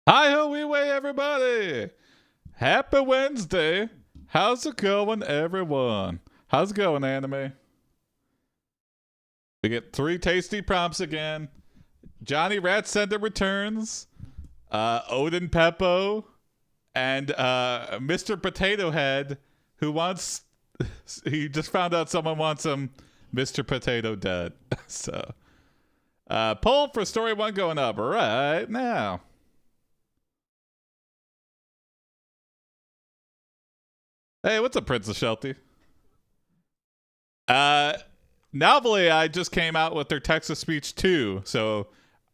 Hi-ho, way everybody! Happy Wednesday! How's it going, everyone? How's it going, anime? We get 3 tasty prompts again. Johnny Ratsender returns. Odin Peppo. And Mr. Potato Head, who wants... he just found out someone wants him Mr. Potato dead. So, poll for story 1 going up right now. Hey, what's up, Princess Shelty? NovelAI just came out with their text-to-speech 2, so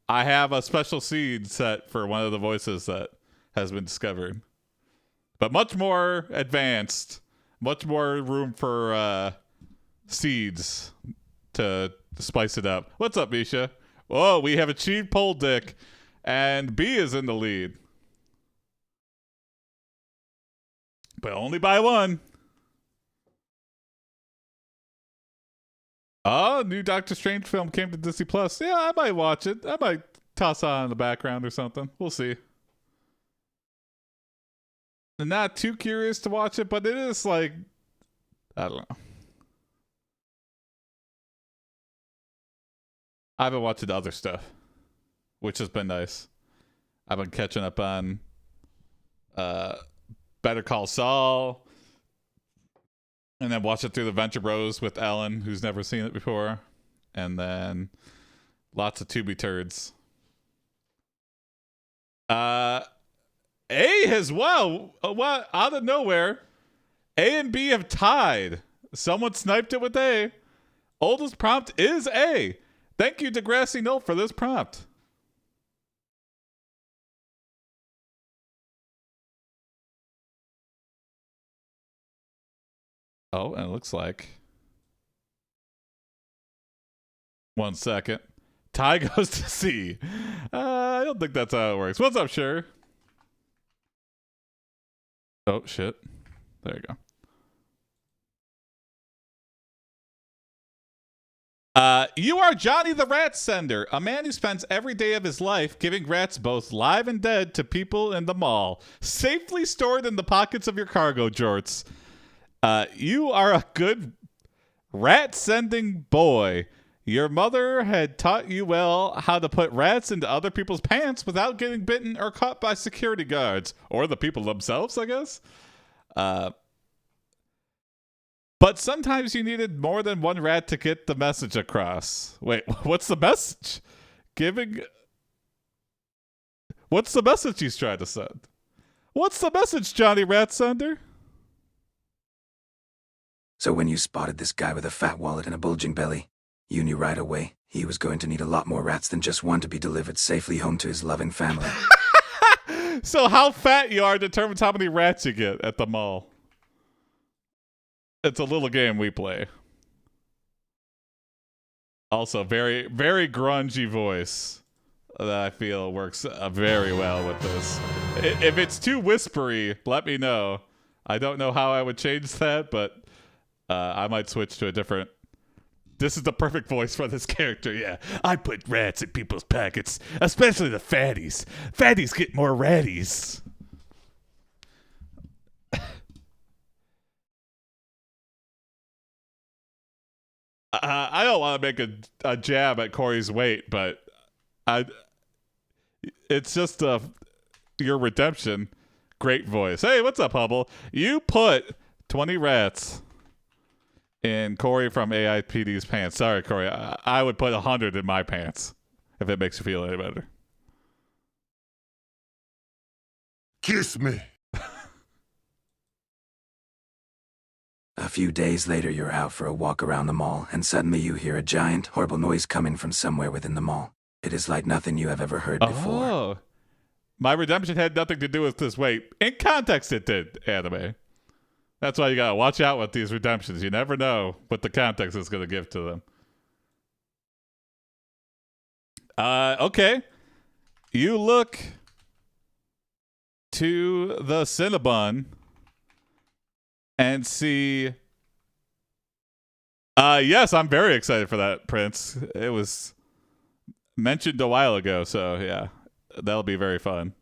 I have a special seed set for one of the voices that has been discovered. But much more advanced, much more room for seeds to spice it up. What's up, Misha? Whoa, we have achieved poll dick, and B is in the lead. But only by 1. Oh, new Doctor Strange film came to Disney Plus. Yeah, I might watch it. I might toss on in the background or something. We'll see. I'm not too curious to watch it, but it is like, I don't know. I haven't watched the other stuff, which has been nice. I've been catching up on Better Call Saul, and then watch it through the Venture Bros with Ellen, who's never seen it before, and then lots of Tubi turds. A as well. What? Out of nowhere, A and B have tied. Someone sniped it with A. Oldest prompt is A. Thank you, Degrassi Knoll, for this prompt. Oh, and it looks like... 1 second. Tie goes to C. I don't think that's how it works. What's up, Sure? Oh, shit. There you go. You are Johnny the Rat Sender, a man who spends every day of his life giving rats both live and dead to people in the mall, safely stored in the pockets of your cargo jorts. You are a good rat-sending boy. Your mother had taught you well how to put rats into other people's pants without getting bitten or caught by security guards. Or the people themselves, I guess. But sometimes you needed more than one rat to get the message across. Wait, what's the message? What's the message he's trying to send? What's the message, Johnny Ratsender? So when you spotted this guy with a fat wallet and a bulging belly, you knew right away he was going to need a lot more rats than just one to be delivered safely home to his loving family. So how fat you are determines how many rats you get at the mall. It's a little game we play. Also, very, very grungy voice that I feel works very well with this. If it's too whispery, let me know. I don't know how I would change that, but I might switch to a different... This is the perfect voice for this character, yeah. I put rats in people's pockets, especially the fatties. Fatties get more ratties. I don't want to make a jab at Corey's weight, but it's just your redemption. Great voice. Hey, what's up, Hubble? You put 20 rats in Corey from AiPD's pants. Sorry, Corey. I would put 100 in my pants, if it makes you feel any better. Kiss me. A few days later, you're out for a walk around the mall, and suddenly you hear a giant, horrible noise coming from somewhere within the mall. It is like nothing you have ever heard before. Oh. My redemption had nothing to do with this weight. In context, it did, anime. That's why you gotta watch out with these redemptions. You never know what the context is gonna give to them. Okay. You look to the Cinnabon and see... yes, I'm very excited for that, Prince. It was mentioned a while ago, so yeah. That'll be very fun.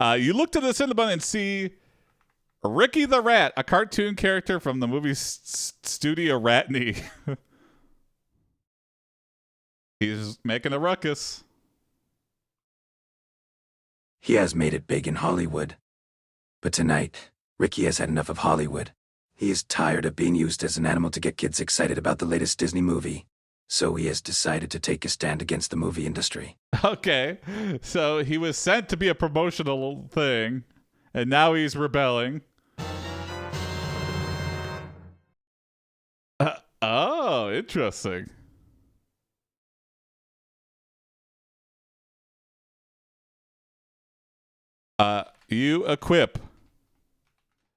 You look to the cinema and see Ricky the Rat, a cartoon character from the movie Studio Ratney. He's making a ruckus. He has made it big in Hollywood. But tonight, Ricky has had enough of Hollywood. He is tired of being used as an animal to get kids excited about the latest Disney movie. So he has decided to take a stand against the movie industry. Okay, so he was sent to be a promotional thing, and now he's rebelling. Oh, interesting. You equip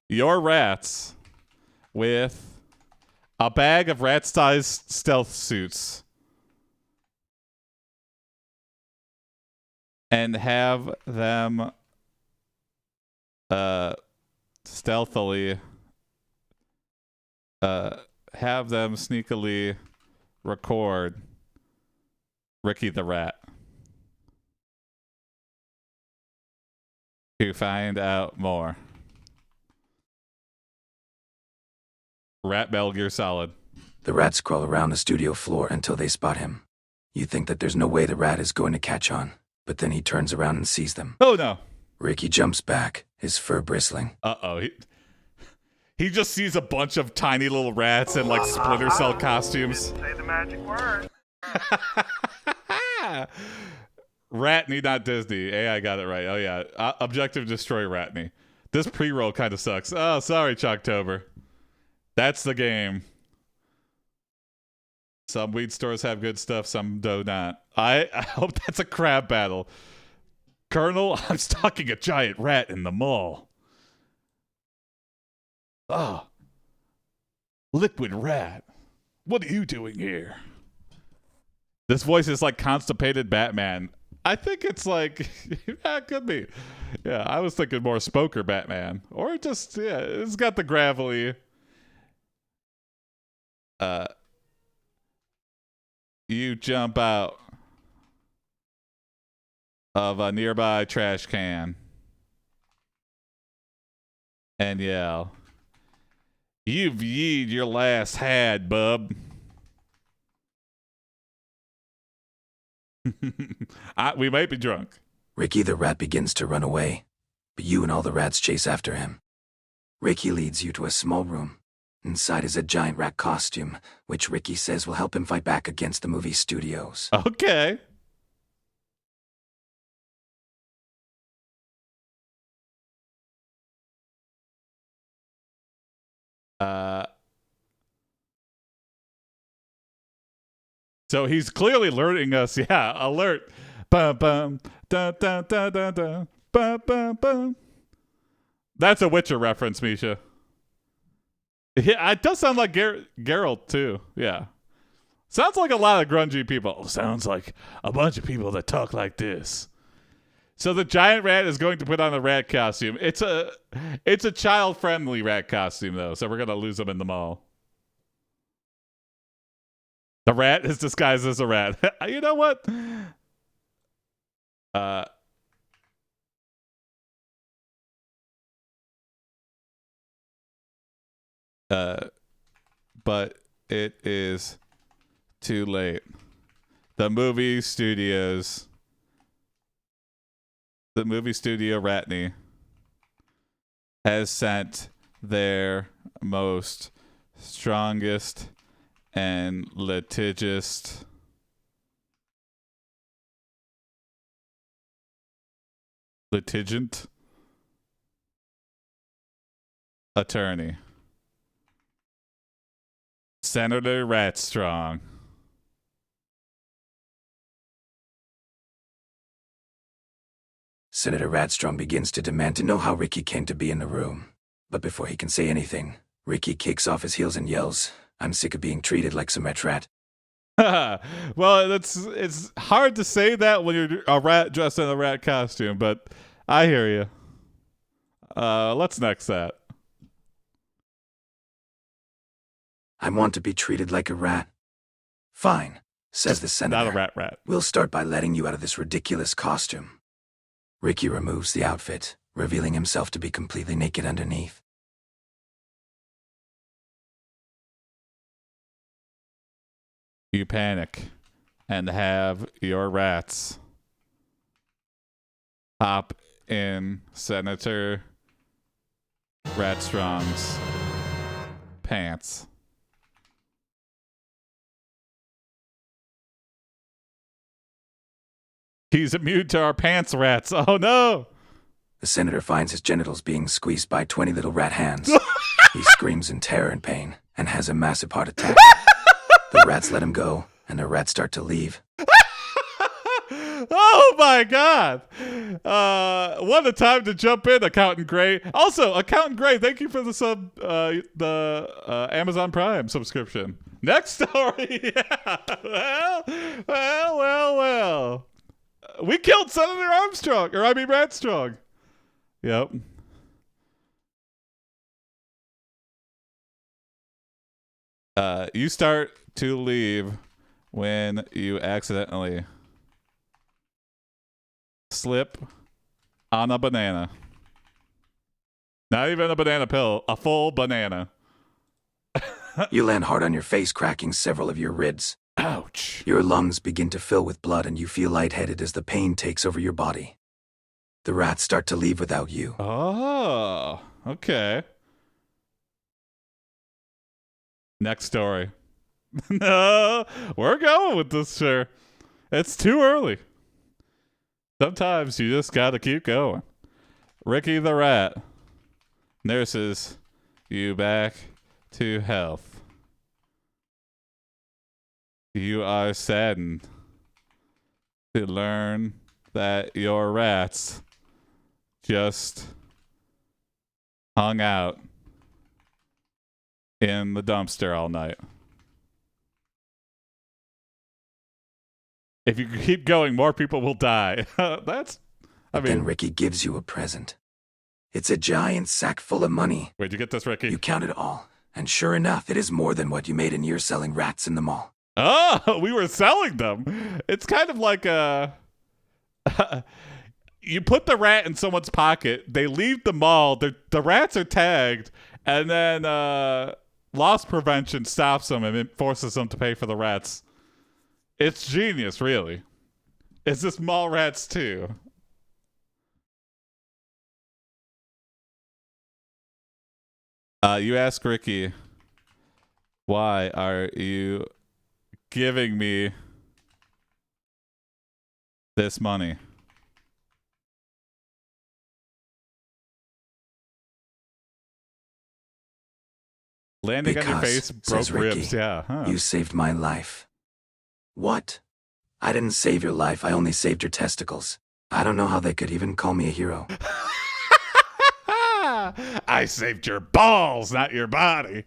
your rats with a bag of rat-sized stealth suits and have them stealthily have them sneakily record Ricky the Rat. To find out more. Rat Metal Gear Solid. The rats crawl around the studio floor until they spot him. You think that there's no way the rat is going to catch on, but then he turns around and sees them. Oh no. Ricky jumps back, his fur bristling. Uh-oh. He just sees a bunch of tiny little rats in like Splinter Cell costumes. Say the magic word. Ratney, not Disney. AI got it right. Oh yeah. Objective destroy Ratney. This pre-roll kind of sucks. Oh, sorry, Chalktober. That's the game. Some weed stores have good stuff, some do not. I hope that's a crab battle. Colonel, I'm stalking a giant rat in the mall. Oh. Liquid rat. What are you doing here? This voice is like constipated Batman. I think it's like, yeah, it could be. Yeah, I was thinking more Spoker Batman. Or just, yeah, it's got the gravelly. You jump out of a nearby trash can and yell, "You've yeed your last had, bub." We might be drunk. Ricky the rat begins to run away, but you and all the rats chase after him. Ricky leads you to a small room. Inside is a giant rat costume, which Ricky says will help him fight back against the movie studios. Okay. So he's clearly alerting us. Yeah, alert. Bum, bum, dun, dun, dun, dun, dun, bum, bum, bum. That's a Witcher reference, Misha. Yeah, it does sound like Geralt, too. Yeah. Sounds like a lot of grungy people. Sounds like a bunch of people that talk like this. So the giant rat is going to put on a rat costume. It's a child-friendly rat costume, though, so we're going to lose him in the mall. The rat is disguised as a rat. You know what? But it is too late. The movie studio Ratney has sent their most strongest and litigant attorney, Senator Ratstrong. Senator Ratstrong begins to demand to know how Ricky came to be in the room. But before he can say anything, Ricky kicks off his heels and yells, "I'm sick of being treated like some rat." Well, it's hard to say that when you're a rat dressed in a rat costume, but I hear you. Let's next that. "I want to be treated like a rat." "Fine," says the senator. Not a rat. "We'll start by letting you out of this ridiculous costume." Ricky removes the outfit, revealing himself to be completely naked underneath. You panic and have your rats hop in Senator Ratstrong's pants. He's immune to our pants rats. Oh no! The senator finds his genitals being squeezed by 20 little rat hands. He screams in terror and pain and has a massive heart attack. The rats let him go, and the rats start to leave. Oh my god! What a time to jump in, Accountant Gray. Also, Accountant Gray, thank you for the Amazon Prime subscription. Next story. Yeah. Well. We killed Senator Armstrong, or I mean Ratstrong. Yep. You start to leave when you accidentally slip on a banana. Not even a banana peel, a full banana. You land hard on your face, cracking several of your ribs. Ouch. Your lungs begin to fill with blood and you feel lightheaded as the pain takes over your body. The rats start to leave without you. Oh, okay. Next story. No, we're going with this, sure. It's too early. Sometimes you just gotta keep going. Ricky the Rat nurses you back to health. You are saddened to learn that your rats just hung out in the dumpster all night. If you keep going, more people will die. Then Ricky gives you a present. It's a giant sack full of money. Where'd you get this, Ricky? You count it all, and sure enough, it is more than what you made in year selling rats in the mall. Oh, we were selling them. It's kind of like you put the rat in someone's pocket, they leave the mall, the rats are tagged, and then loss prevention stops them and it forces them to pay for the rats. It's genius, really. It's just mall rats too. You ask Ricky, why are you giving me this money? Landing on your face broke Ricky, ribs, yeah. Huh. You saved my life. What? I didn't save your life, I only saved your testicles. I don't know how they could even call me a hero. I saved your balls, not your body.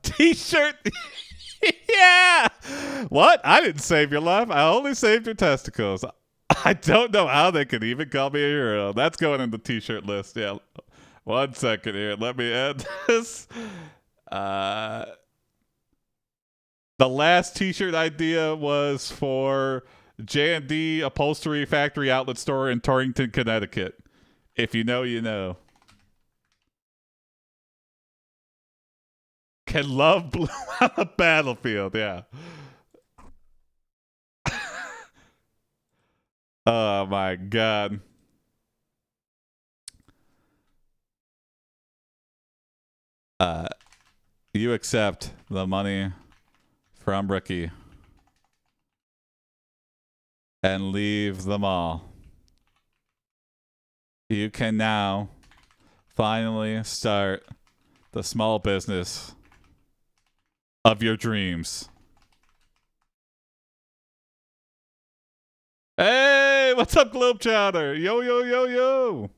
T-shirt. Yeah. What? I didn't save your life. I only saved your testicles. I don't know how they could even call me a hero. That's going in the T-shirt list. Yeah. 1 second here. Let me add this. The last T-shirt idea was for J&D Upholstery Factory Outlet Store in Torrington, Connecticut. If you know, you know. Can love bloom on the battlefield? Yeah. Oh my God. You accept the money from Ricky and leave the mall. You can now finally start the small business of your dreams. Hey, what's up, Globetrotter? Yo, yo, yo, yo.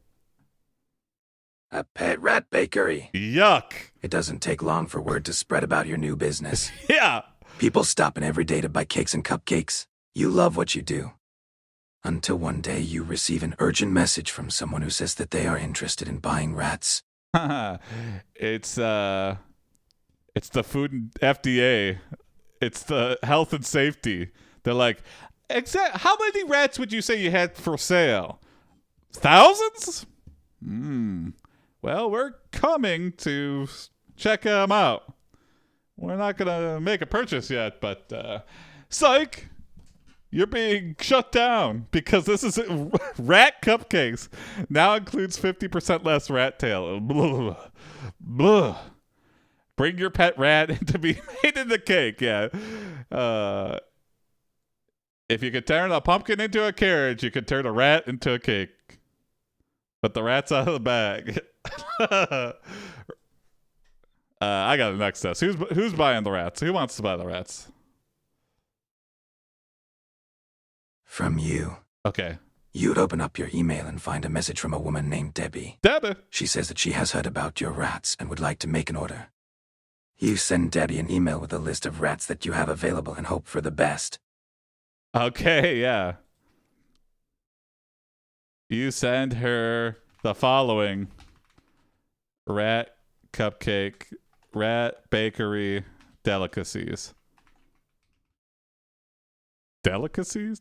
A pet rat bakery. Yuck. It doesn't take long for word to spread about your new business. Yeah. People stopping every day to buy cakes and cupcakes. You love what you do. Until one day you receive an urgent message from someone who says that they are interested in buying rats. It's the food and FDA. It's the health and safety. They're like, How many rats would you say you had for sale? Thousands? Well, we're coming to check them out. We're not going to make a purchase yet, but psych, you're being shut down because this is rat cupcakes. Now includes 50% less rat tail. Blah, blah. Bring your pet rat to be made in the cake. Yeah. If you could turn a pumpkin into a carriage, you could turn a rat into a cake. But the rat's out of the bag. I got the next test. Who's buying the rats? Who wants to buy the rats? From you. Okay. You'd open up your email and find a message from a woman named Debbie. Debbie. She says that she has heard about your rats and would like to make an order. You send Debbie an email with a list of rats that you have available and hope for the best. Okay, yeah. You send her the following: rat cupcake, rat bakery delicacies. Delicacies?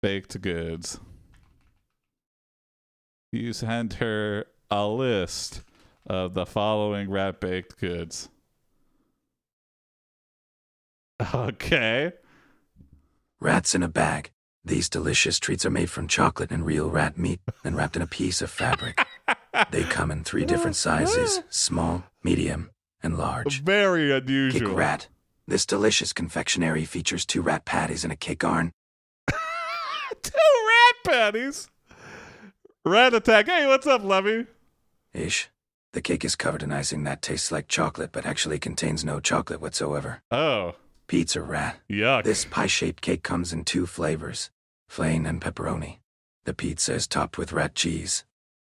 Baked goods. You send her a list of the following rat baked goods. Okay. Rats in a bag. These delicious treats are made from chocolate and real rat meat and wrapped in a piece of fabric. They come in 3 different sizes: small, medium, and large. Very unusual. Cake rat. This delicious confectionery features 2 rat patties and a cake arn. 2 rat patties? Rat attack. Hey, what's up, Levy? Ish. The cake is covered in icing that tastes like chocolate but actually contains no chocolate whatsoever. Oh. Pizza rat. Yuck. This pie-shaped cake comes in 2 flavors, plain and pepperoni. The pizza is topped with rat cheese.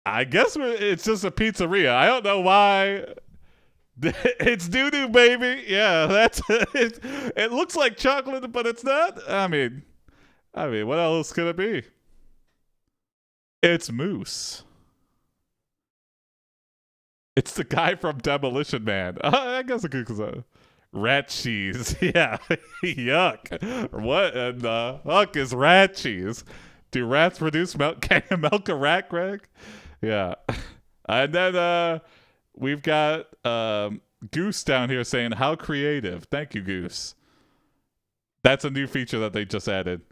I guess it's just a pizzeria. I don't know why. It's doo-doo, baby. Yeah, that's it. It looks like chocolate, but it's not. I mean, what else could it be? It's Moose. It's the guy from Demolition Man. I guess it could. Rat cheese. Yeah. Yuck. What in the fuck is rat cheese? Do rats produce milk? Can you milk a rat, Greg? Yeah. And then we've got Goose down here saying, how creative. Thank you, Goose. That's a new feature that they just added.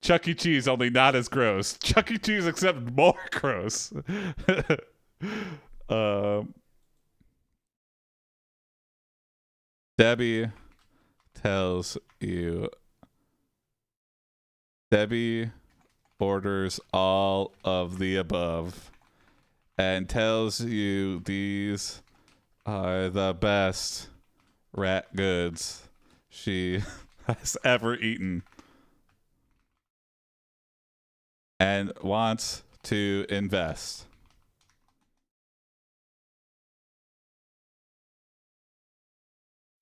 Chuck E. Cheese, only not as gross. Chuck E. Cheese, except more gross. Debbie tells you. Debbie orders all of the above and tells you these are the best rat goods she has ever eaten and wants to invest.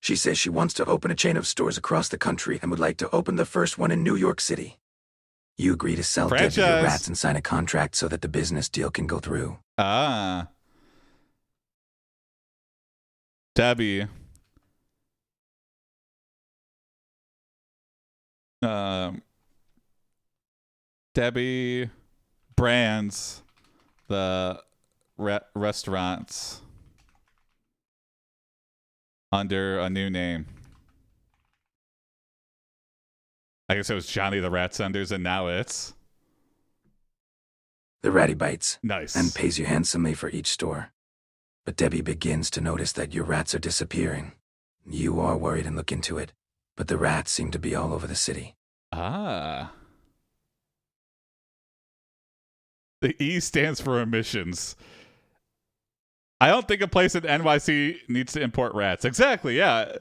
She says she wants to open a chain of stores across the country and would like to open the first one in New York City. You agree to sell Debbie your rats and sign a contract so that the business deal can go through. Ah. Debbie. Debbie brands the restaurants under a new name. I guess it was Johnny the Rat Senders, and now it's the Ratty Bites. Nice. And pays you handsomely for each store. But Debbie begins to notice that your rats are disappearing. You are worried and look into it, but the rats seem to be all over the city. Ah. The E stands for emissions. I don't think a place in NYC needs to import rats. Exactly, yeah.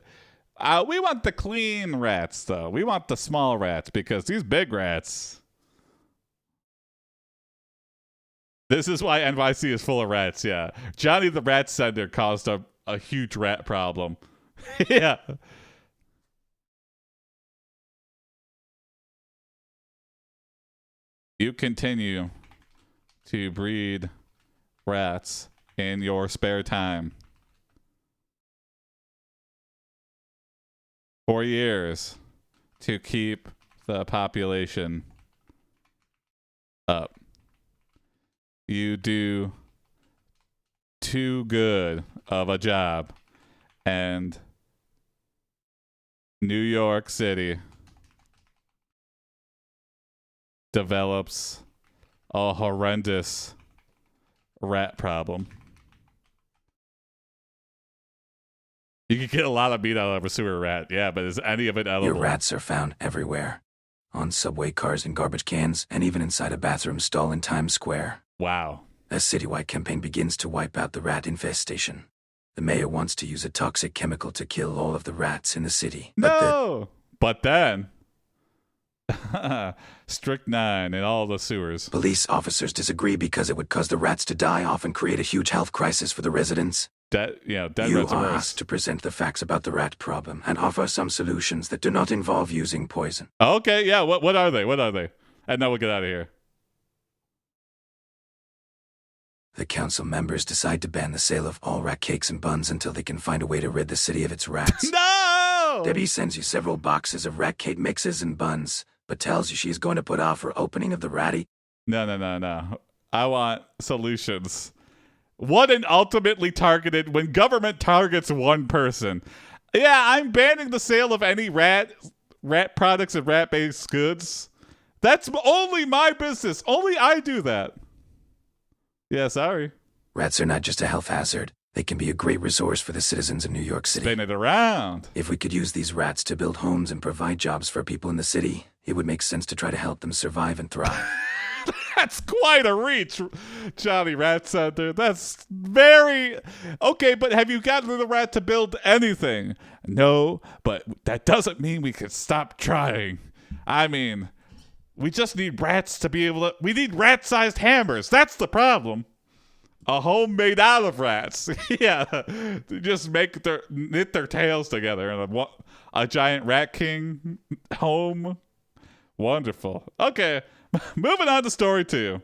We want the clean rats, though. We want the small rats, because these big rats... This is why NYC is full of rats, yeah. Johnny the Rat Sender caused a huge rat problem. Yeah. You continue to breed rats in your spare time. For years to keep the population up. You do too good of a job, and New York City develops a horrendous rat problem. You can get a lot of meat out of a sewer rat, yeah, but is any of it edible? Your rats are found everywhere. On subway cars and garbage cans, and even inside a bathroom stall in Times Square. Wow. A citywide campaign begins to wipe out the rat infestation. The mayor wants to use a toxic chemical to kill all of the rats in the city. But then strychnine in all the sewers. Police officers disagree because it would cause the rats to die off and create a huge health crisis for the residents. Dead You rats are are worse. asked to present the facts about the rat problem and offer some solutions that do not involve using poison. Okay, yeah, what are they? What are they? And then we'll get out of here. The council members decide to ban the sale of all rat cakes and buns until they can find a way to rid the city of its rats. No! Debbie sends you several boxes of rat cake mixes and buns, but tells you she's going to put off her opening of the ratty. No. I want solutions. What an ultimately targeted when government targets one person. Yeah, I'm banning the sale of any rat products and rat-based goods. That's only my business. Only I do that. Yeah, sorry. Rats are not just a health hazard. They can be a great resource for the citizens of New York City. Spin it around. If we could use these rats to build homes and provide jobs for people in the city, it would make sense to try to help them survive and thrive. That's quite a reach, Johnny Rat Center. That's very... Okay, but have you gotten the rat to build anything? No, but that doesn't mean we can stop trying. I mean, we just need rats to be able to... We need rat-sized hammers. That's the problem. A home made out of rats. Yeah, they just knit their tails together in a giant rat king home. Wonderful. Okay, moving on to story 2.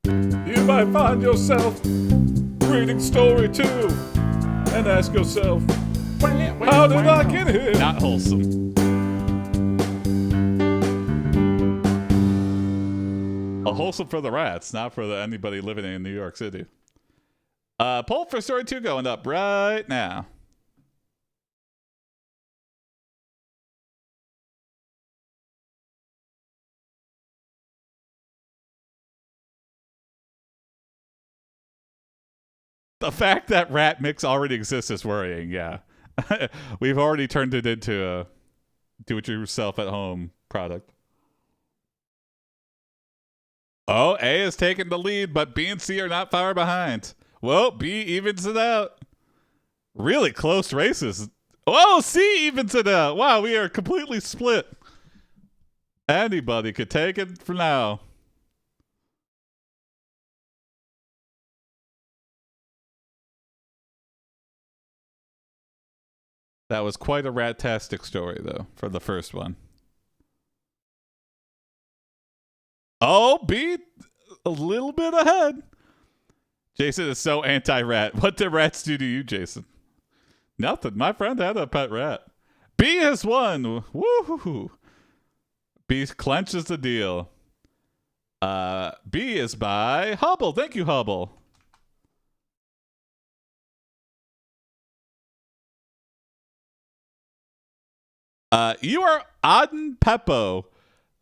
You might find yourself reading story 2 and ask yourself, how did I get here? Not wholesome. A wholesome for the rats, not for anybody living in New York City. Poll for story 2 going up right now. The fact that rat mix already exists is worrying, yeah. We've already turned it into a do-it-yourself-at-home product. Oh, A is taking the lead, but B and C are not far behind. Well, B evens it out. Really close races. Oh, C evens it out. Wow, we are completely split. Anybody could take it for now. That was quite a rat-tastic story, though, for the first one. Oh, B, a little bit ahead. Jason is so anti-rat. What did rats do to you, Jason? Nothing. My friend had a pet rat. B has won. Woo-hoo-hoo. B clenches the deal. B is by Hubble. Thank you, Hubble. You are Aden Peppo,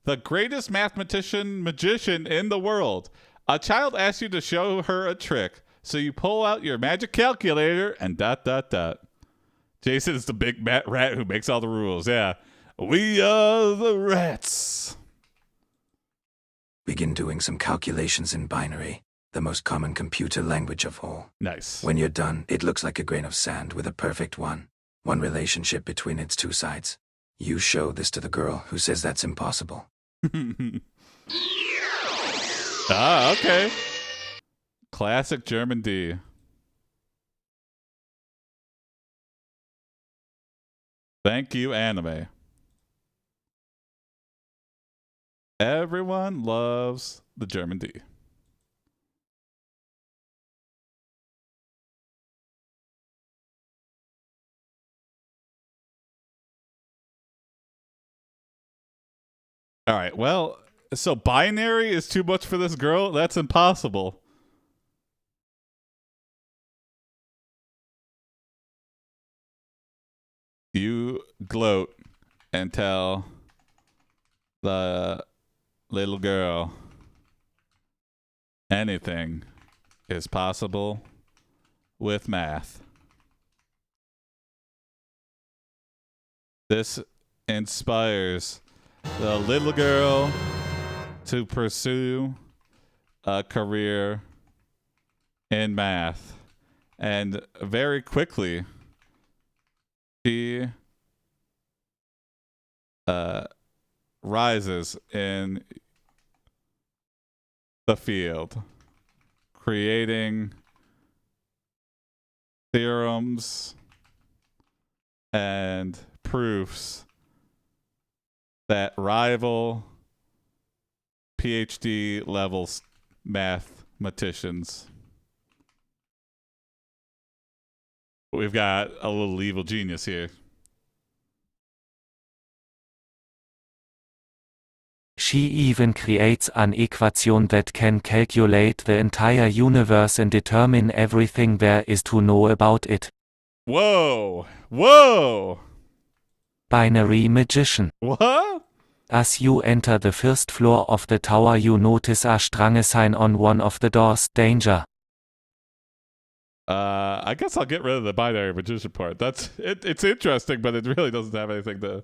the greatest magician in the world. A child asks you to show her a trick, so you pull out your magic calculator and ... Jason is the big rat who makes all the rules. Yeah, we are the rats. Begin doing some calculations in binary, the most common computer language of all. Nice. When you're done, it looks like a grain of sand with a perfect one relationship between its two sides. You show this to the girl who says that's impossible. Okay. Classic German D. Thank you, anime. Everyone loves the German D. All right. Well, so binary is too much for this girl? That's impossible. You gloat and tell the little girl anything is possible with math. This inspires the little girl to pursue a career in math. And very quickly, she rises in the field, creating theorems and proofs that rival PhD level mathematicians. We've got a little evil genius here. She even creates an equation that can calculate the entire universe and determine everything there is to know about it. Whoa! Whoa! Binary magician. What? As you enter the first floor of the tower, you notice a strong sign on one of the doors. Danger. I guess I'll get rid of the binary magician part. That's it. It's interesting, but it really doesn't have anything to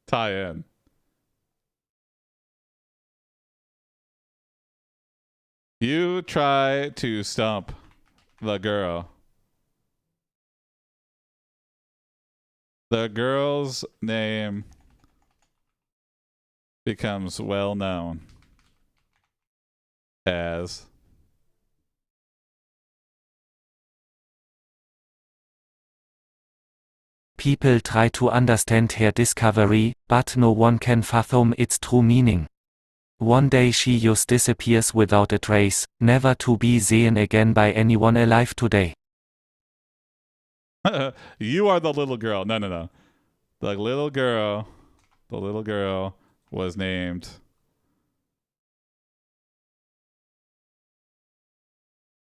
tie in. You try to stump the girl. The girl's name becomes well known as People try to understand her discovery, but no one can fathom its true meaning. One day she just disappears without a trace, never to be seen again by anyone alive today. You are the little girl. No. The little girl was named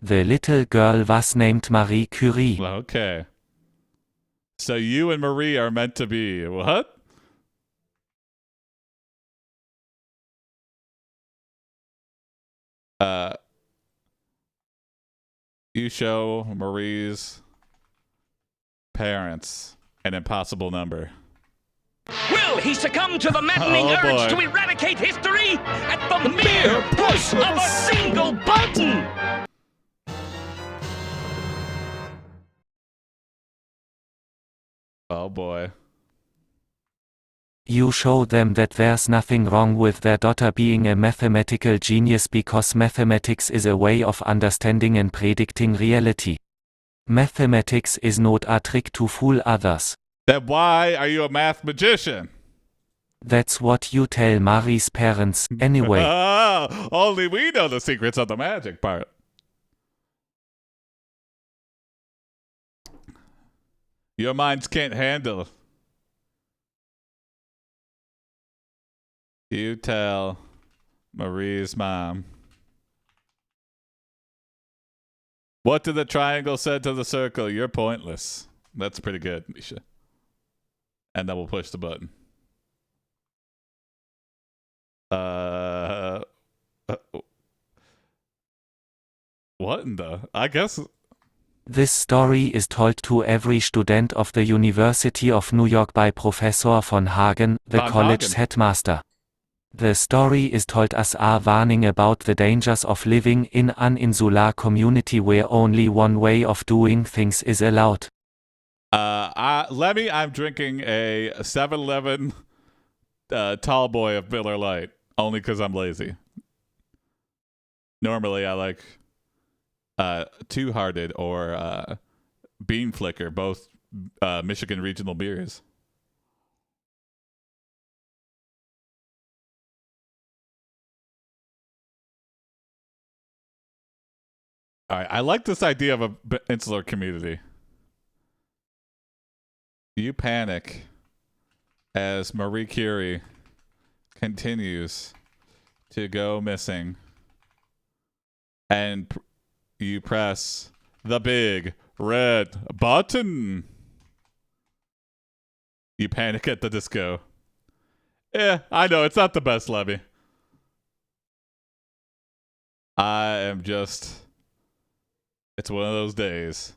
The little girl was named Marie Curie. Okay. So you and Marie are meant to be what? You show Marie's parents an impossible number. Will he succumb to the maddening urge to eradicate history at the mere push of a single button? Oh boy. You show them that there's nothing wrong with their daughter being a mathematical genius because mathematics is a way of understanding and predicting reality. Mathematics is not a trick to fool others. Then why are you a math magician? That's what you tell Marie's parents, anyway. Only we know the secrets of the magic part. Your minds can't handle. You tell Marie's mom. What did the triangle say to the circle? You're pointless. That's pretty good, Misha. And then we'll push the button. What in the? I guess. This story is told to every student of the University of New York by Professor von Hagen, the Von college's Hagen. headmaster. The story is told as a warning about the dangers of living in an insular community where only one way of doing things is allowed. Lemmy, I'm drinking a 7-Eleven tall boy of Miller Lite, only because I'm lazy. Normally, I like Two Hearted or Bean Flicker, both Michigan regional beers. All right, I like this idea of a insular community. You panic as Marie Curie continues to go missing, and you press the big red button. You panic at the disco. Yeah, I know, it's not the best, Levy. It's one of those days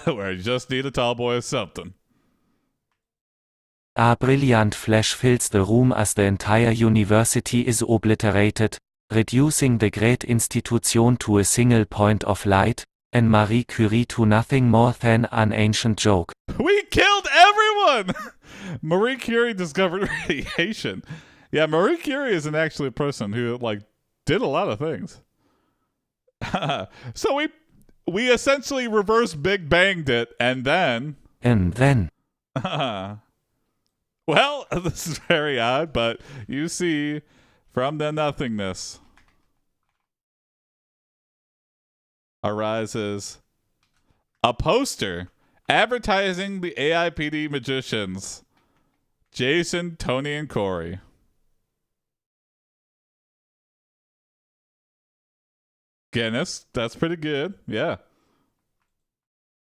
where you just need a tall boy or something. A brilliant flash fills the room as the entire university is obliterated, reducing the great institution to a single point of light, and Marie Curie to nothing more than an ancient joke. We killed everyone! Marie Curie discovered radiation. Yeah, Marie Curie isn't actually a person who, did a lot of things. So we essentially reverse Big Banged it, and then... Well, this is very odd, but you see, from the nothingness arises a poster advertising the AiPD magicians, Jason, Tony, and Corey. Guinness, that's pretty good, yeah.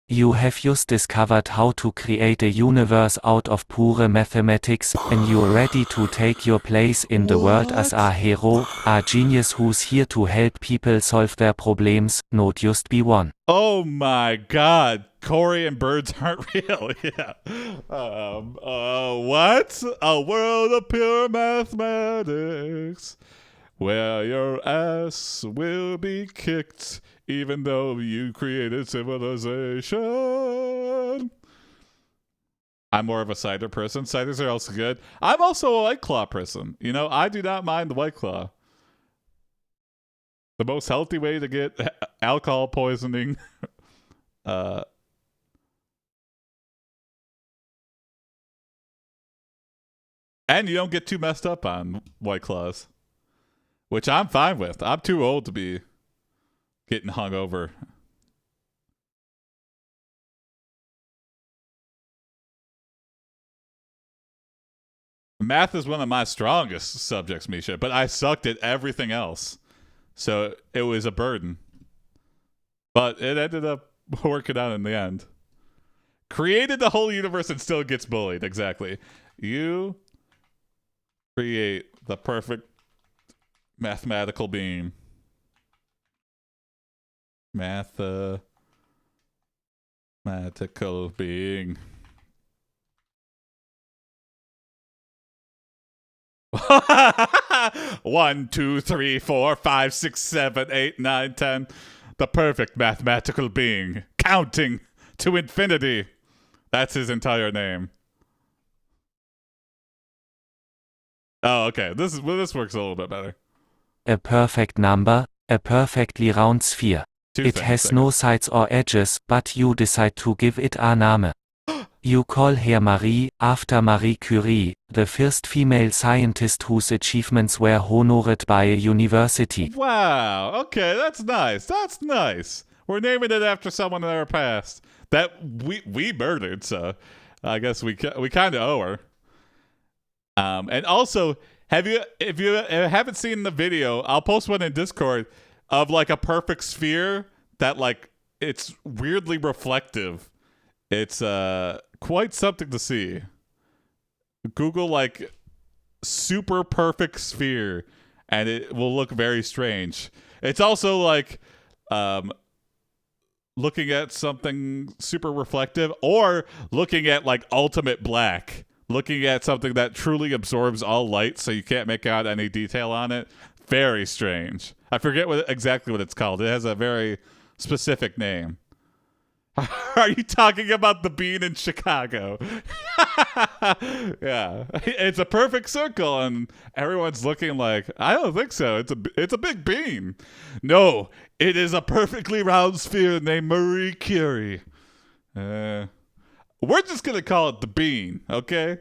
You have just discovered how to create a universe out of pure mathematics, and you're ready to take your place in the world as a hero, a genius who's here to help people solve their problems, not just be one. Oh my god, Corey and birds aren't real, yeah. What? A world of pure mathematics, where your ass will be kicked even though you created civilization. I'm more of a cider person. Ciders are also good. I'm also a White Claw person. You know, I do not mind the White Claw. The most healthy way to get alcohol poisoning. And you don't get too messed up on White Claws, which I'm fine with. I'm too old to be getting hungover. Math is one of my strongest subjects, Misha, but I sucked at everything else. So it was a burden. But it ended up working out in the end. Created the whole universe and still gets bullied. Exactly. You create the perfect mathematical being. Mathematical being. One, two, three, 4, 5, 6, 7, 8, 9, 10. The perfect mathematical being. Counting to infinity. That's his entire name. Oh, okay. This works a little bit better. A perfect number, a perfectly round sphere. It has no sides or edges, but you decide to give it a name. You call her Marie, after Marie Curie, the first female scientist whose achievements were honored by a university. Wow, okay, that's nice. That's nice. We're naming it after someone in our past that we murdered, so I guess we kind of owe her. And also, if you haven't seen the video, I'll post one in Discord of a perfect sphere that it's weirdly reflective. It's quite something to see. Google super perfect sphere and it will look very strange. It's also looking at something super reflective, or looking at ultimate black, looking at something that truly absorbs all light so you can't make out any detail on it. Very strange. I forget exactly what it's called. It has a very specific name. Are you talking about the bean in Chicago? Yeah, it's a perfect circle, and everyone's looking like, I don't think so. It's a big bean. No, it is a perfectly round sphere named Marie Curie. We're just gonna call it the bean, okay?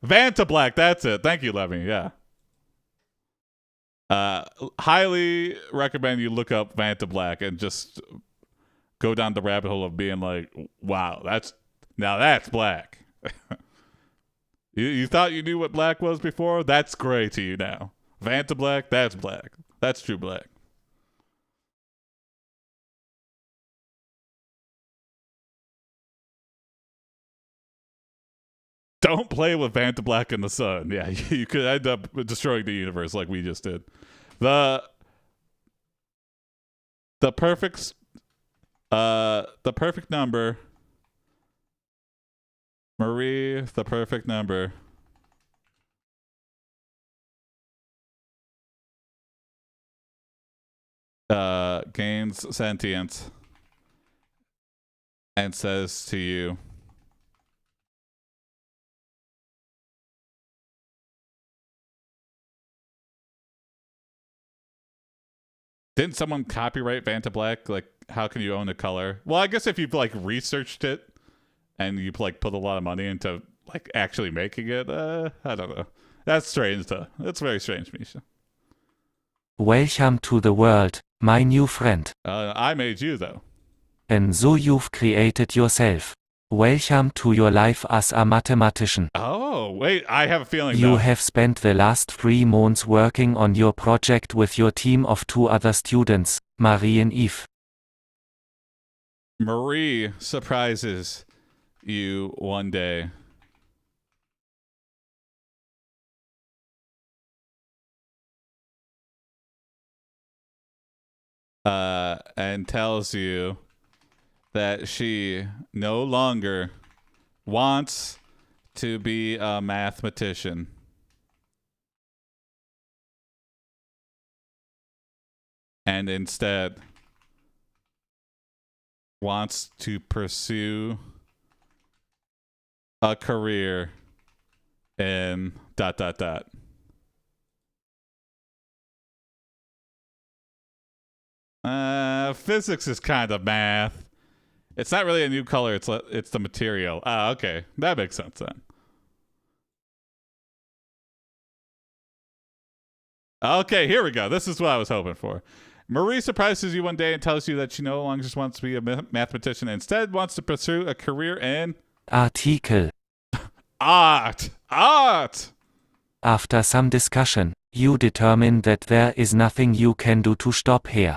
Vanta Black, that's it. Thank you, Levy. Yeah. Highly recommend you look up Vanta Black and just go down the rabbit hole of being like, wow, that's black. You thought you knew what black was before? That's gray to you now. Vanta black, that's black. That's true black. Don't play with Vanta black in the sun. Yeah, you could end up destroying the universe like we just did. The perfect number. Marie, the perfect number. Gains sentience and says to you, didn't someone copyright Vanta Black? Like, how can you own a color? Well, I guess if you've like researched it and you like put a lot of money into like actually making it, I don't know. That's strange though. That's very strange, Misha. Welcome to the world, my new friend. I made you though. And so you've created yourself. Welcome to your life as a mathematician. Oh, wait, I have a feeling You have spent the last 3 months working on your project with your team of 2 other students, Marie and Eve. Marie surprises you one day. And tells you that she no longer wants to be a mathematician. And instead wants to pursue a career in ... Physics is kind of math. It's not really a new color, it's the material. Ah, okay. That makes sense then. Okay, here we go. This is what I was hoping for. Marie surprises you one day and tells you that she no longer just wants to be a mathematician, instead wants to pursue a career in Artikel. Art. After some discussion, you determine that there is nothing you can do to stop her.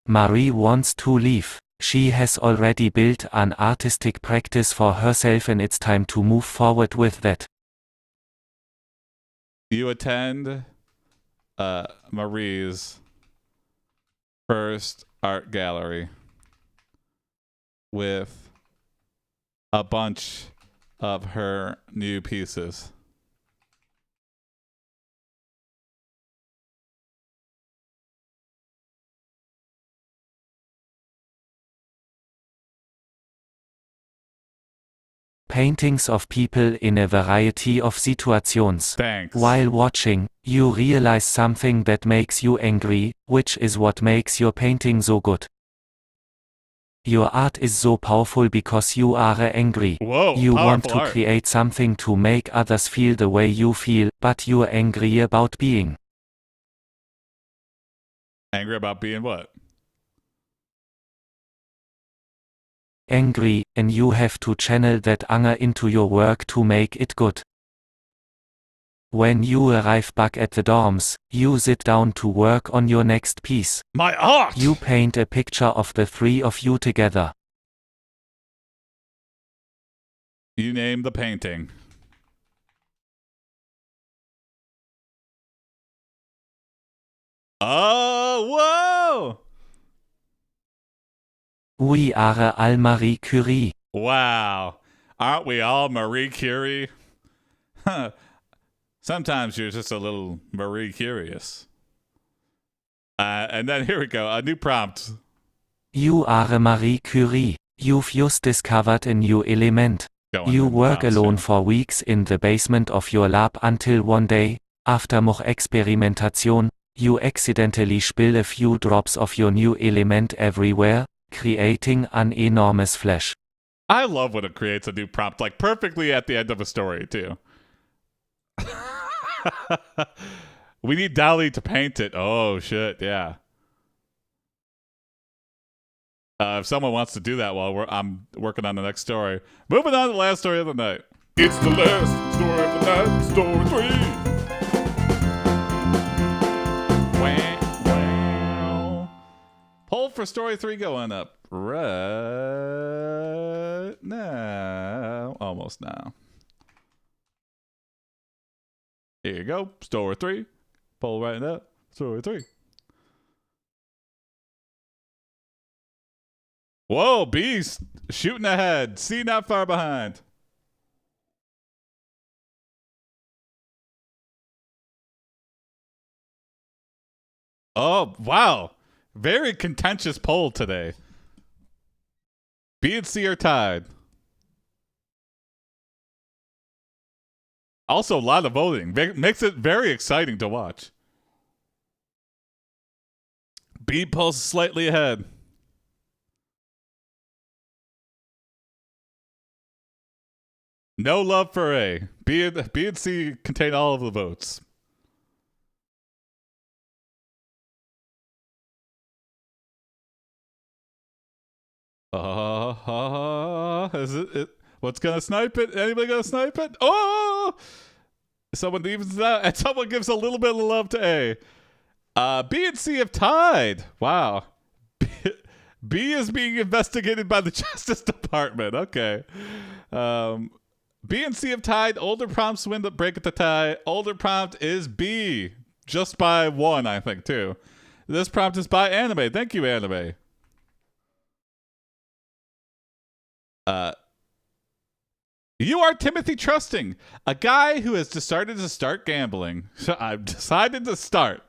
Marie wants to leave. She has already built an artistic practice for herself and it's time to move forward with that. You attend Marie's first art gallery with a bunch of her new pieces. Paintings of people in a variety of situations. Thanks. While watching, you realize something that makes you angry, which is what makes your painting so good. Your art is so powerful because you are angry. Whoa, you want powerful to art. create something to make others feel the way you feel, but you're angry about being. Angry about being what? Angry, and you have to channel that anger into your work to make it good. When you arrive back at the dorms, you sit down to work on your next piece. My art! You paint a picture of the 3 of you together. You name the painting. Oh, whoa! We are all Marie Curie. Wow. Aren't we all Marie Curie? Huh. Sometimes you're just a little Marie Curious. And then here we go, a new prompt. You are Marie Curie. You've just discovered a new element. Going You in the work prompts alone now. for weeks in the basement of your lab until one day, after more experimentation, you accidentally spill a few drops of your new element everywhere, creating an enormous flash. I love when it creates a new prompt, like perfectly at the end of a story, too. We need Dali to paint it. Oh, shit, yeah. If someone wants to do that while I'm working on the next story. Moving on to the last story of the night. It's the last story of the night, story 3. Wow. Poll for story 3 going up right now. Almost now. Here you go. Story 3. Poll right now. Story 3. Whoa, Beast shooting ahead. C not far behind. Oh, wow. Very contentious poll today. B and C are tied. Also, a lot of voting. Makes it very exciting to watch. B pulls slightly ahead. No love for A. B and C contain all of the votes. Is it? What's gonna snipe it? Anybody gonna snipe it? Oh! Someone evens it out, and someone gives a little bit of love to A. B and C have tied. Wow. B is being investigated by the Justice Department. Okay. B and C have tied. Older prompts win the break at the tie. Older prompt is B. Just by 1, I think, too. This prompt is by Anime. Thank you, Anime. You are Timothy Trusting, a guy who has decided to start gambling. So I've decided to start.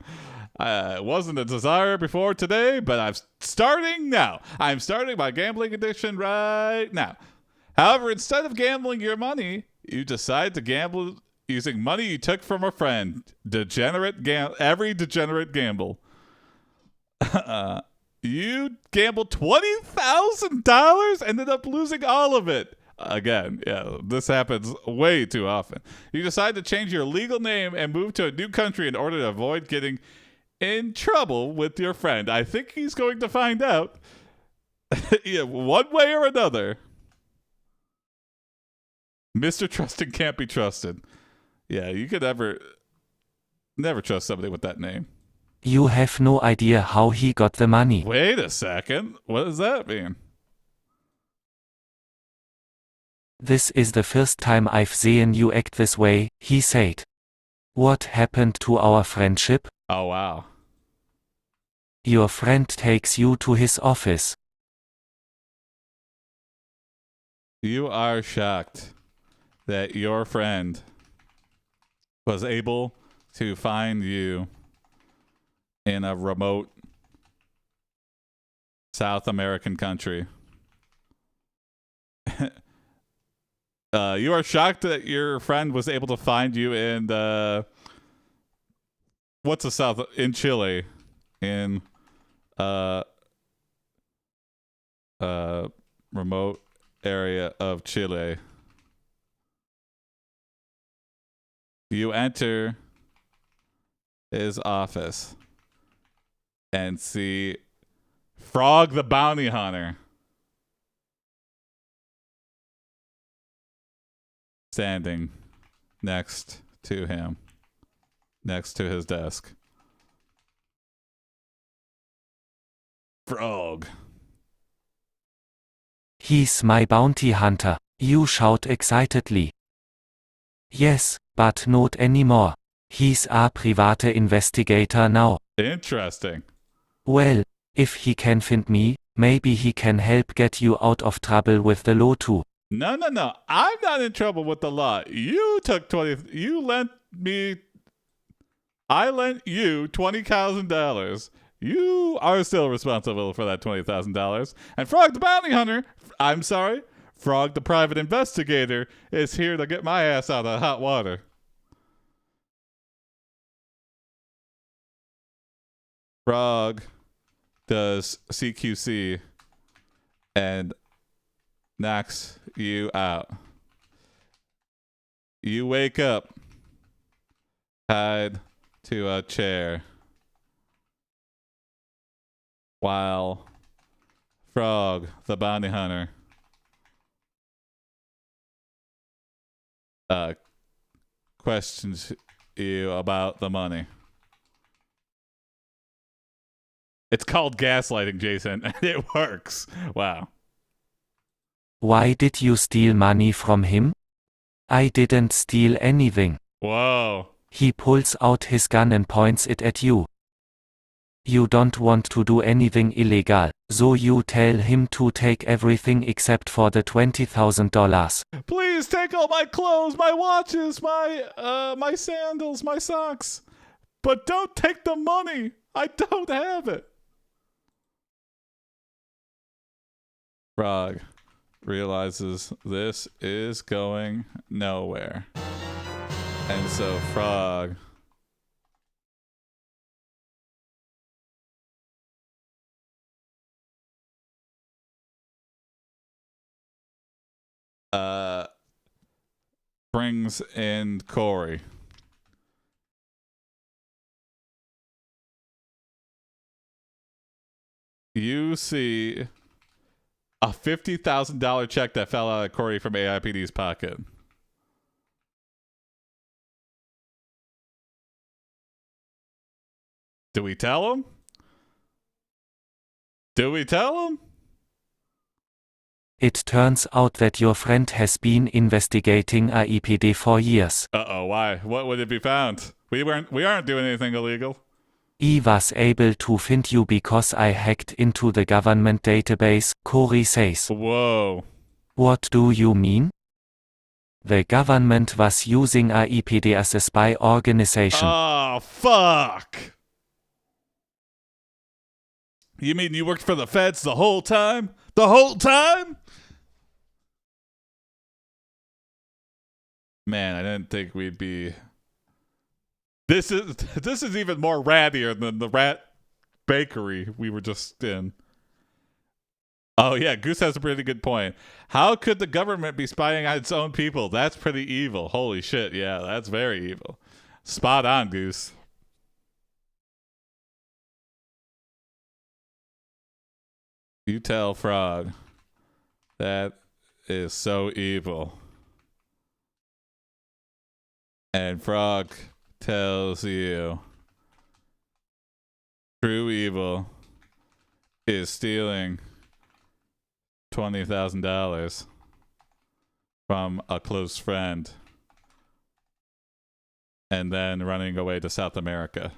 It wasn't a desire before today, but I'm starting now. I'm starting my gambling addiction right now. However, instead of gambling your money, you decide to gamble using money you took from a friend. Every degenerate gamble. You gambled $20,000, ended up losing all of it. Again, yeah, this happens way too often. You decide to change your legal name and move to a new country in order to avoid getting in trouble with your friend. I think he's going to find out. Yeah, one way or another. Mr. Trusting can't be trusted. Yeah, you could never trust somebody with that name. You have no idea how he got the money. Wait a second. What does that mean? This is the first time I've seen you act this way, he said. What happened to our friendship? Oh, wow. Your friend takes you to his office. You are shocked that your friend was able to find you in a remote South American country. You are shocked that your friend was able to find you in in Chile, in remote area of Chile. You enter his office and see Frog the Bounty Hunter standing next to him, next to his desk. Frog. He's my bounty hunter, you shout excitedly. Yes, but not anymore. He's a private investigator now. Interesting. Well, if he can find me, maybe he can help get you out of trouble with the law too. No. I'm not in trouble with the law. You took I lent you $20,000. You are still responsible for that $20,000. And Frog the Bounty Hunter, I'm sorry, Frog the Private Investigator is here to get my ass out of hot water. Frog does CQC and knocks you out. You wake up tied to a chair while Frog, the bounty hunter, questions you about the money. It's called gaslighting, Jason, and it works. Wow. Why did you steal money from him? I didn't steal anything. Whoa. He pulls out his gun and points it at you. You don't want to do anything illegal, so you tell him to take everything except for the $20,000. Please take all my clothes, my watches, my sandals, my socks. But don't take the money. I don't have it. Frog realizes this is going nowhere. And so Frog brings in Corey. You see a $50,000 check that fell out of Corey from AiPD's pocket. Do we tell him? Do we tell him? It turns out that your friend has been investigating AiPD for years. Uh-oh, why? What would it be found? We aren't doing anything illegal. I was able to find you because I hacked into the government database, Corey says. Whoa. What do you mean? The government was using AiPD as a spy organization. Oh, fuck. You mean you worked for the feds the whole time? The whole time? Man, I didn't think we'd be... This is even more rattier than the rat bakery we were just in. Oh yeah, Goose has a pretty good point. How could the government be spying on its own people? That's pretty evil. Holy shit, yeah, that's very evil. Spot on, Goose. You tell Frog. That is so evil. And Frog tells you true evil is stealing $20,000 from a close friend and then running away to South America.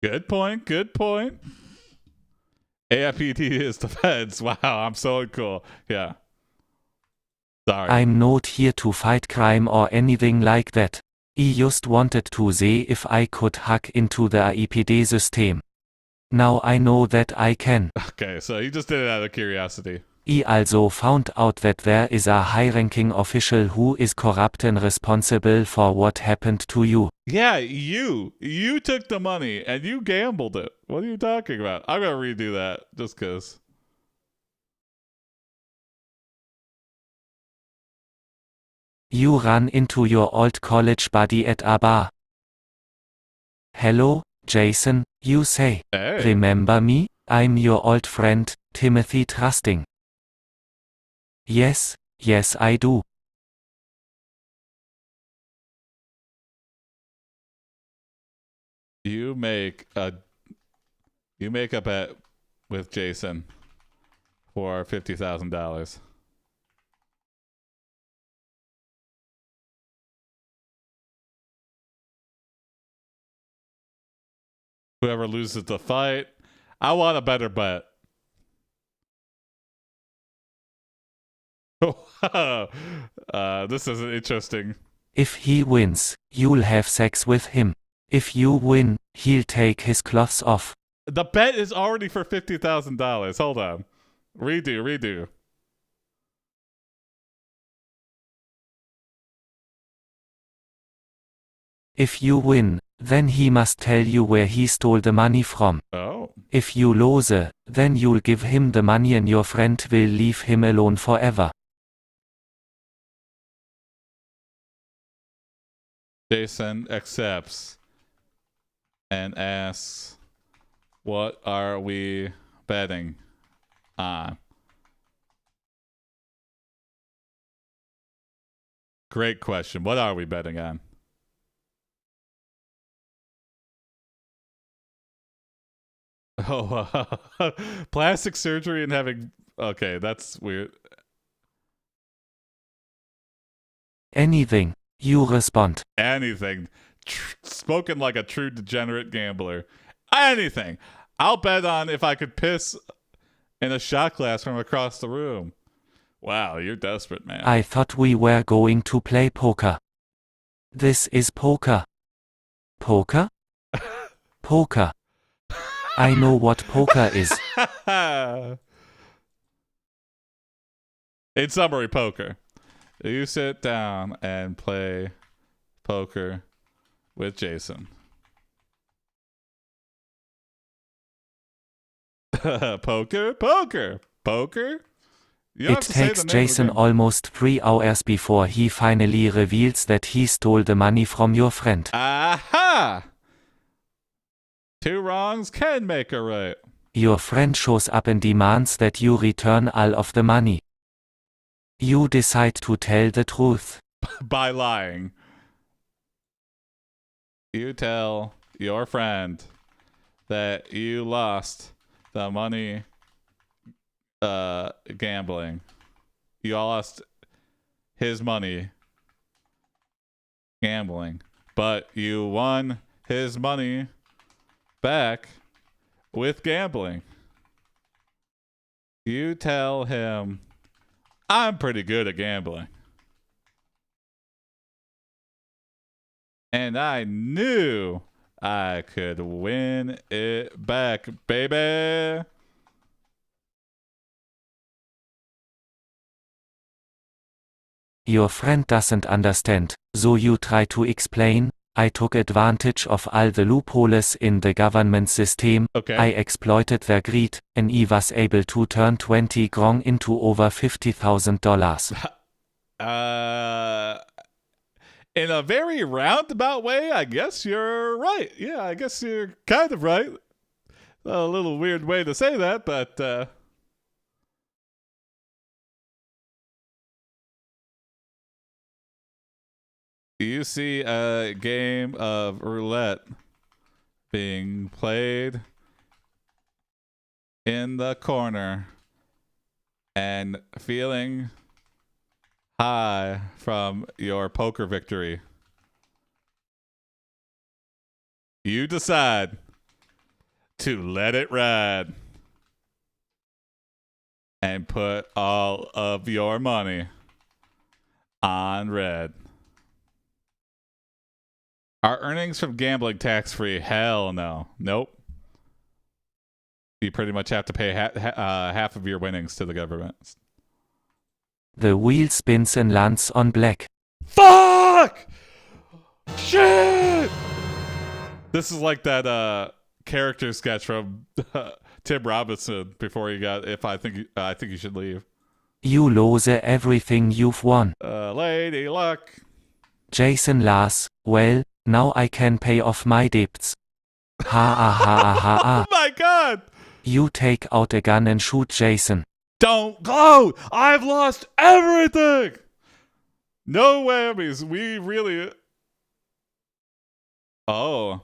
Good point, good point. AiPD is the feds. Wow, I'm so cool. Yeah. Sorry. I'm not here to fight crime or anything like that. I just wanted to see if I could hack into the AiPD system. Now I know that I can. Okay, so you just did it out of curiosity. I also found out that there is a high-ranking official who is corrupt and responsible for what happened to you. Yeah, you took the money and you gambled it. What are you talking about? I'm gonna redo that just because. You run into your old college buddy at a bar. Hello, Jason, you say. Hey. Remember me? I'm your old friend, Timothy Trusting. Yes, I do. You make a bet with Jason for $50,000. Whoever loses the fight, I want a better bet. This is interesting. If he wins, you'll have sex with him. If you win, he'll take his clothes off. The bet is already for $50,000. Hold on. Redo. If you win, then he must tell you where he stole the money from. Oh. If you lose, then you'll give him the money and your friend will leave him alone forever. Jason accepts and asks, what are we betting? on? Great question. What are we betting on? Oh, plastic surgery and having... Okay, that's weird. Anything. You respond. Anything. Spoken like a true degenerate gambler. Anything. I'll bet on if I could piss in a shot glass from across the room. Wow, you're desperate, man. I thought we were going to play poker. This is poker. Poker? Poker. I know what poker is. In summary, poker. You sit down and play poker with Jason. Poker, poker, poker. It takes Jason almost 3 hours before he finally reveals that he stole the money from your friend. Aha! 2 wrongs can make a right. Your friend shows up and demands that you return all of the money. You decide to tell the truth. By lying. You tell your friend that you lost the money gambling. You lost his money gambling, but you won his money back with gambling. You tell him, I'm pretty good at gambling. And I knew I could win it back, baby. Your friend doesn't understand, so you try to explain. I took advantage of all the loopholes in the government system. Okay. I exploited their greed, and I was able to turn 20 grong into over $50,000. In a very roundabout way, I guess you're right. Yeah, I guess you're kind of right. A little weird way to say that, but you see a game of roulette being played in the corner and feeling high from your poker victory. You decide to let it ride and put all of your money on red. Are earnings from gambling tax-free? Hell no. Nope. You pretty much have to pay half of your winnings to the government. The wheel spins and lands on black. Fuck! Shit! This is like that character sketch from Tim Robinson before he got I think you should leave. You lose everything you've won. Lady luck. Jason laughs. Well, now I can pay off my debts. Ha ha ha ha ha. Oh my god! You take out a gun and shoot Jason. Don't go! I've lost everything! No whammies. We really... Oh.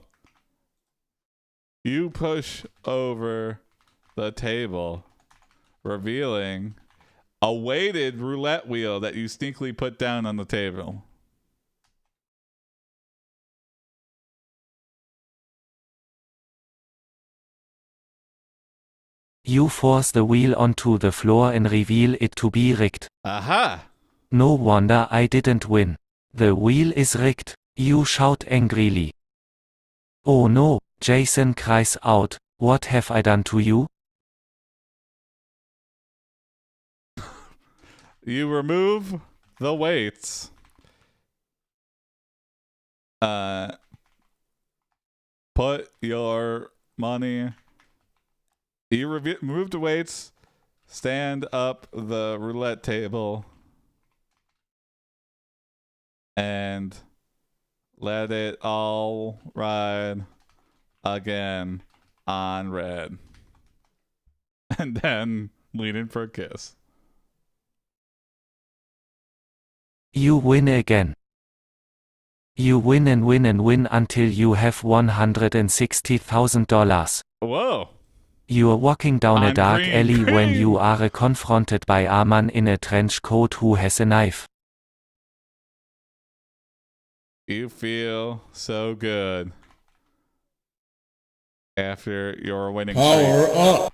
You push over the table, revealing a weighted roulette wheel that you sneakily put down on the table. You force the wheel onto the floor and reveal it to be rigged. Aha! No wonder I didn't win. The wheel is rigged. You shout angrily. Oh no, Jason cries out. What have I done to you? You remove the weights. Put your money... You remove the weights, stand up the roulette table, and let it all ride again on red. And then Lean in for a kiss. You win again. You win and win and win until you have $160,000. Whoa. You're walking down a I'm dark green, alley when green. you are confronted by a man in a trench coat who has a knife. You feel so good after your winning Power streak up.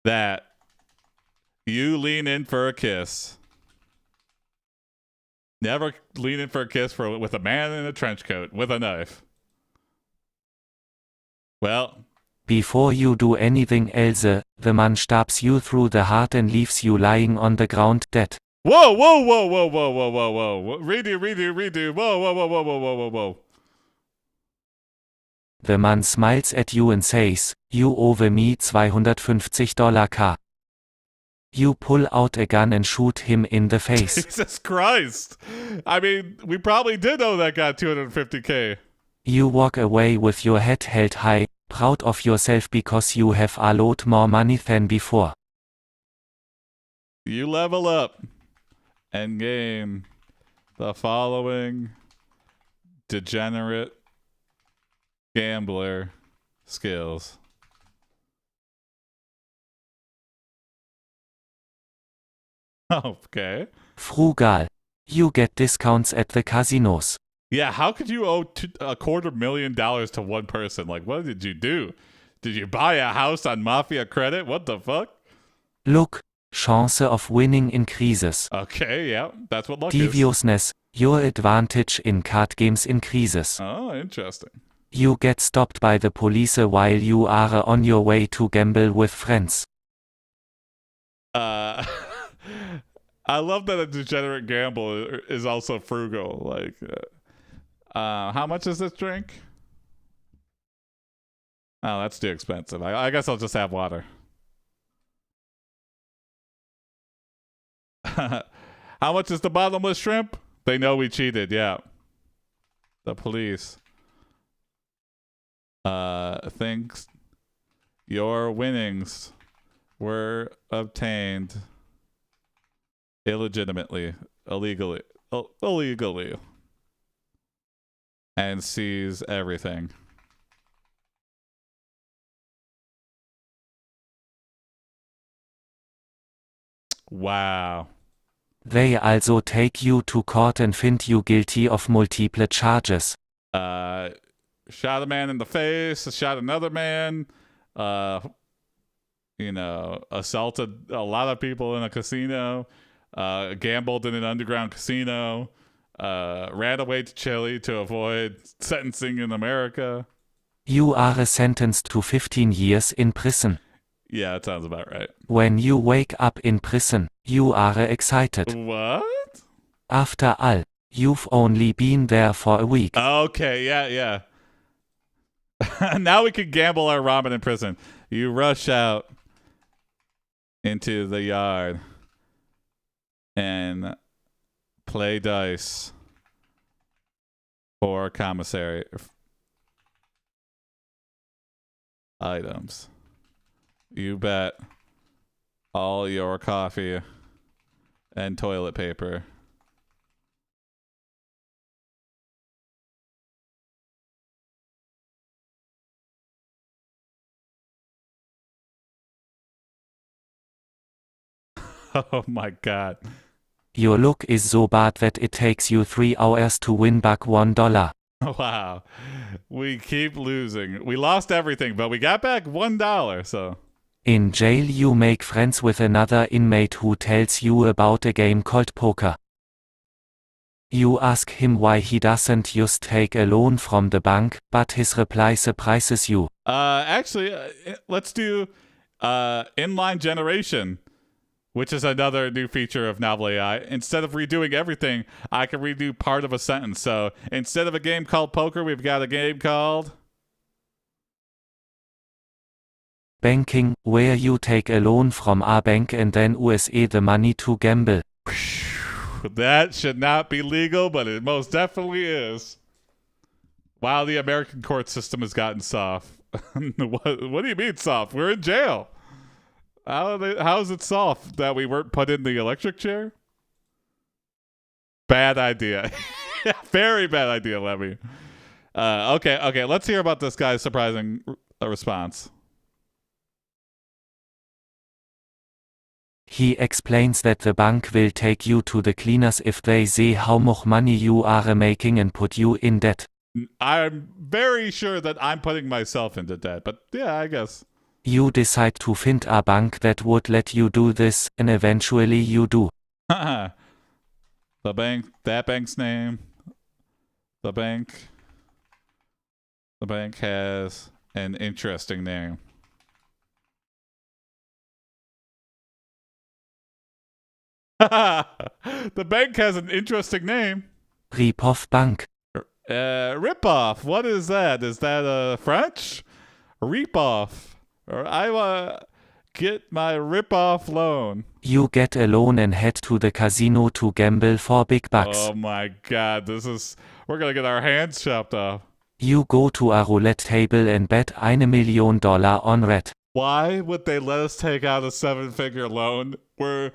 that you lean in for a kiss. Never lean in for a kiss with a man in a trench coat with a knife. Well, Before you do anything else, the man stabs you through the heart and leaves you lying on the ground dead. whoa, whoa, whoa, whoa, whoa, whoa, whoa, whoa. Redo. Whoa, whoa, whoa, whoa, whoa, whoa, whoa, whoa. The man smiles at you and says, "You owe me $250 K." You pull out a gun and shoot him in the face. Jesus Christ. I mean, we probably did owe that guy $250K. You walk away with your head held high, proud of yourself because you have a lot more money than before. You level up and gain the following degenerate gambler skills. Okay. Frugal. You get discounts at the casinos. Yeah, how could you owe $250,000 to one person? Like, what did you do? Did you buy a house on Mafia credit? What the fuck? Look, chance of winning increases. Okay, yeah, that's what luck is. Deviousness, your advantage in card games increases. Oh, interesting. You get stopped by the police while you are on your way to gamble with friends. I love that a degenerate gamble is also frugal. Like, how much is this drink? Oh, that's too expensive. I guess I'll just have water. How much is the bottomless shrimp? They know we cheated, yeah. The police thinks your winnings were obtained illegitimately, illegally, and sees everything. Wow. They also take you to court and find you guilty of multiple charges. Shot a man in the face, shot another man, assaulted a lot of people in a casino, gambled in an underground casino, ran away to Chile to avoid sentencing in America. You are sentenced to 15 years in prison. Yeah, that sounds about right. When you wake up in prison, you are excited. What? After all, you've only been there for a week. Okay, yeah. Now we can gamble our ramen in prison. You rush out into the yard and play dice for commissary items. You bet all your coffee and toilet paper. Oh my God. Your luck is so bad that it takes you 3 hours to win back $1. Wow. We keep losing. We lost everything, but we got back $1, so. In jail you make friends with another inmate who tells you about a game called poker. You ask him why he doesn't just take a loan from the bank, but his reply surprises you. Actually, let's do inline generation, which is another new feature of NovelAI. Instead of redoing everything, I can redo part of a sentence. So instead of a game called poker, we've got a game called Banking, where you take a loan from a bank and then use the money to gamble. That should not be legal, but it most definitely is. Wow, the American court system has gotten soft. What do you mean soft? We're in jail. How is it soft that we weren't put in the electric chair? Bad idea. Very bad idea, Lemmy. Okay. Let's hear about this guy's surprising response. He explains that the bank will take you to the cleaners if they see how much money you are making and put you in debt. I'm very sure that I'm putting myself into debt, but yeah, I guess. You decide to find a bank that would let you do this, and eventually you do. That bank's name. The bank has an interesting name. The bank has an interesting name. Rip-off Bank. Rip-off. What is that? Is that French? Rip-off. Or I want to get my rip-off loan. You get a loan and head to the casino to gamble for big bucks. Oh my god, we're gonna get our hands chopped off. You go to a roulette table and bet $1 million on red. Why would they let us take out a 7-figure loan? We're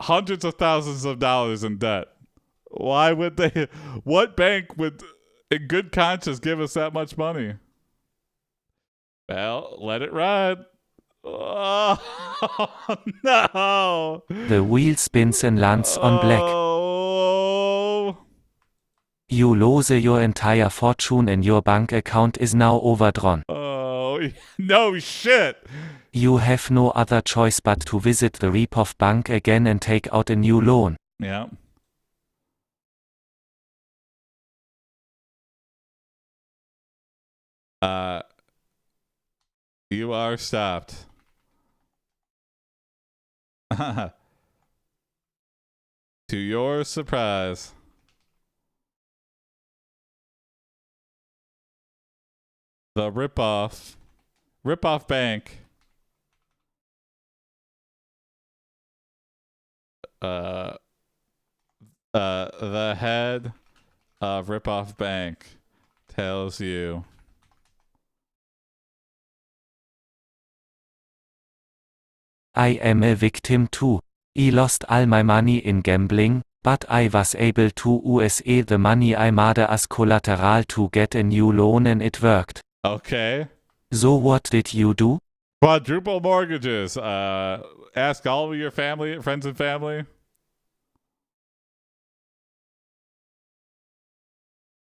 hundreds of thousands of dollars in debt. Why would they? What bank would, in good conscience, give us that much money? Well, let it ride. Oh, no. The wheel spins and lands on black. Oh. You lose your entire fortune and your bank account is now overdrawn. Oh, no shit. You have no other choice but to visit the rip-off bank again and take out a new loan. Yeah. You are stopped. To your surprise, the rip-off bank the head of rip-off bank tells you I am a victim too. I lost all my money in gambling, but I was able to use the money I made as collateral to get a new loan and it worked. okay. So what did you do? Quadruple mortgages. Ask all of your family, friends and family.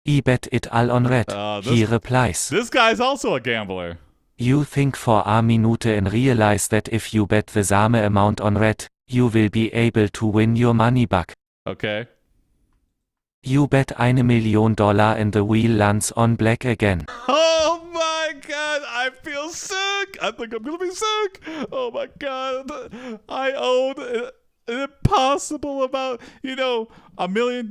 I bet it all on red. He replies. This guy's also a gambler. You think for a minute and realize that if you bet the same amount on red, you will be able to win your money back. Okay. You bet $1 million and the wheel lands on black again. Oh my god, I feel sick. I think I'm gonna be sick. Oh my god. I owed an impossible amount. $1 million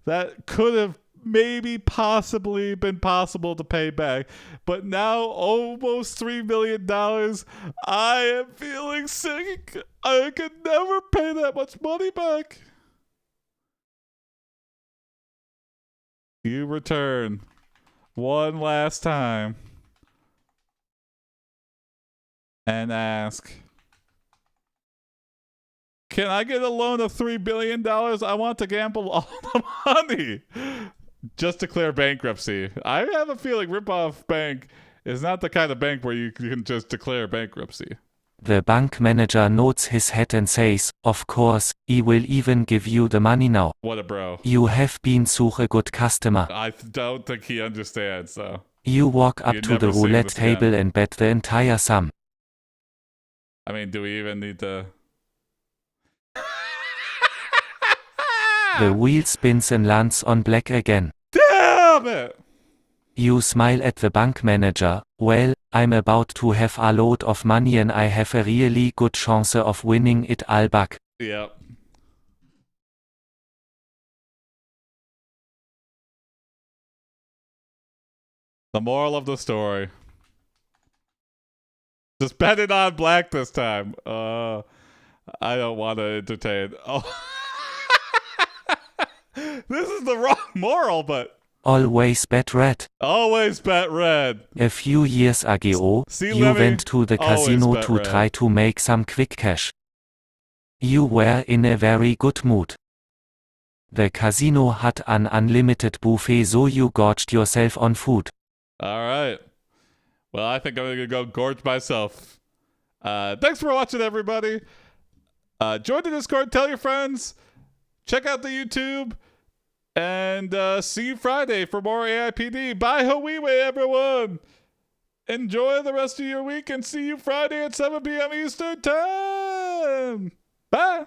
that could have maybe possibly been possible to pay back. But now almost $3 million. I am feeling sick. I could never pay that much money back. You return one last time and ask, can I get a loan of $3 billion? I want to gamble all the money. Just declare bankruptcy. I have a feeling Ripoff Bank is not the kind of bank where you can just declare bankruptcy. The bank manager nods his head and says, of course, I will even give you the money now. What a bro. You have been such a good customer. I don't think he understands, though. You walk up You'd to the never seen roulette this again. table and bet the entire sum. I mean, do we even need to... The wheel spins and lands on black again. Damn it! You smile at the bank manager. Well, I'm about to have a load of money and I have a really good chance of winning it all back. Yep. The moral of the story. Just bet it on black this time. I don't want to entertain. Oh. This is the wrong moral, but Always bet red. Always bet red. A few years ago, See, you Lemmy? went to the Always casino bet to red. try to make some quick cash. You were in a very good mood. The casino had an unlimited buffet, so you gorged yourself on food. All right. Well, I think I'm going to go gorge myself. Thanks for watching, everybody. Join the Discord, tell your friends, check out the YouTube, and see you Friday for more AiPD. Bye, Hawiwe, everyone. Enjoy the rest of your week and see you Friday at 7 p.m. Eastern Time. Bye.